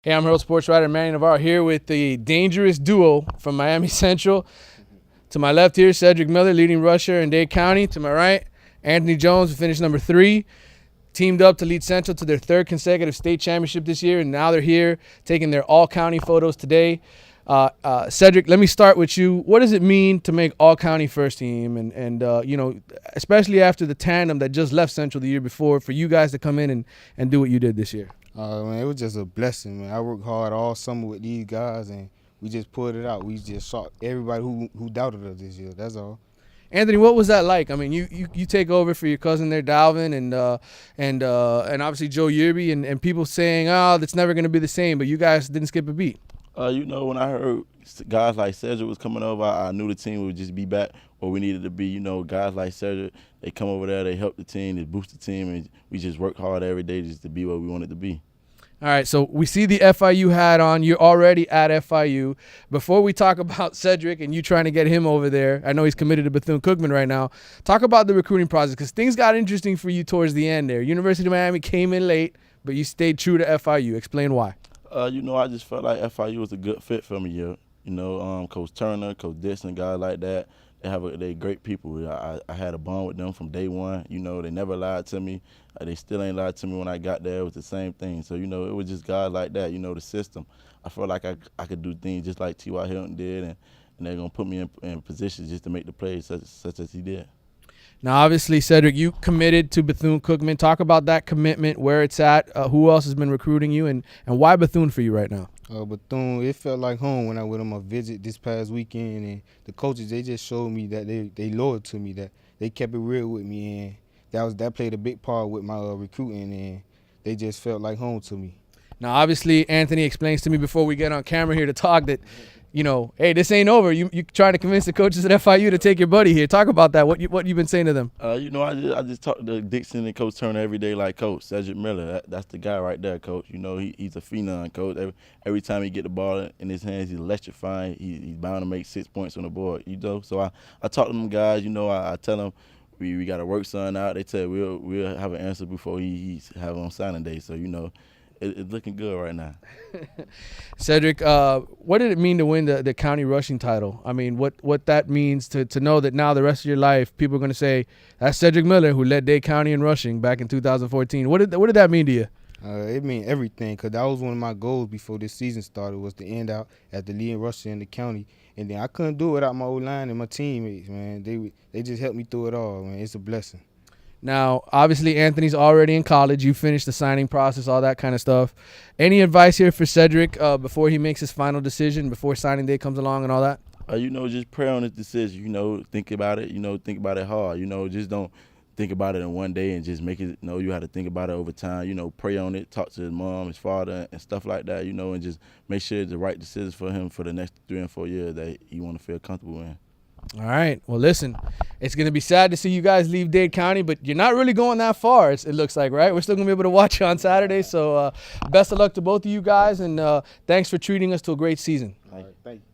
Hey, I'm Herald Sports Writer Manny Navarro here with the dangerous duo from Miami Central. To my left here, Cedric Miller, leading rusher in Dade County. To my right, Anthony Jones, who finished number 3. Teamed up to lead Central to their 3rd consecutive state championship this year, and now they're here taking their all-county photos today. Cedric, let me start with you. What does it mean to make all-county first team, and especially after the tandem that just left Central the year before, for you guys to come in and do what you did this year? Man, it was just a blessing, man. I worked hard all summer with these guys, and we just pulled it out. We just saw everybody who doubted us this year. That's all. Anthony, what was that like? I mean, you take over for your cousin there, Dalvin, and obviously Joe Yerby, and people saying, oh, that's never going to be the same, but you guys didn't skip a beat. When I heard guys like Cedric was coming over, I knew the team would just be back where we needed to be. Guys like Cedric, they come over there, they help the team, they boost the team, and we just work hard every day just to be where we wanted to be. All right, so we see the FIU hat on. You're already at FIU. Before we talk about Cedric and you trying to get him over there, I know he's committed to Bethune-Cookman right now. Talk about the recruiting process, because things got interesting for you towards the end there. University of Miami came in late, but you stayed true to FIU. Explain why. I just felt like FIU was a good fit for me here. Coach Turner, Coach Dixon, guys like that. They're great people. I had a bond with them from day one. They never lied to me. They still ain't lied to me when I got there. It was the same thing. So, it was just guys like that, the system. I felt like I could do things just like T.Y. Hilton did, and they're going to put me in positions just to make the plays such as he did. Now, obviously, Cedric, you committed to Bethune-Cookman. Talk about that commitment, where it's at, who else has been recruiting you, and why Bethune for you right now? Bethune, it felt like home when I went on my visit this past weekend, and the coaches, they just showed me that they loyal to me, that they kept it real with me, and that played a big part with my recruiting, and they just felt like home to me. Now, obviously, Anthony explains to me before we get on camera here to talk that, hey, this ain't over. You trying to convince the coaches at FIU to take your buddy here. Talk about that. What you been saying to them? I just talk to Dixon and Coach Turner every day like, Coach, Cedric Miller, that's the guy right there, Coach. He's a phenom, Coach. Every time he get the ball in his hands, he's electrifying. He's bound to make 6 points on the board, So I talk to them guys, I tell them we got to work something out. They tell we'll have an answer before he's have on signing day. So, it's looking good right now. Cedric, what did it mean to win the county rushing title? I mean, what that means to know that now the rest of your life people are going to say, that's Cedric Miller who led Dade County in rushing back in 2014. What did that mean to you? It mean everything, because that was one of my goals before this season started, was to end out as the leading rusher in the county. And then I couldn't do it without my O-line and my teammates, man. They just helped me through it all, man. It's a blessing. Now, obviously, Anthony's already in college. You finished the signing process, all that kind of stuff. Any advice here for Cedric before he makes his final decision, before signing day comes along and all that? Just pray on his decision. Think about it. Think about it hard. Just don't think about it in one day and just make it. You have to think about it over time. Pray on it. Talk to his mom, his father, and stuff like that. And just make sure it's the right decision for him for the next 3 and 4 years that you want to feel comfortable in. All right. Well, listen, it's going to be sad to see you guys leave Dade County, but you're not really going that far, it looks like, right? We're still going to be able to watch you on Saturday. So best of luck to both of you guys, and thanks for treating us to a great season. All right, thank you.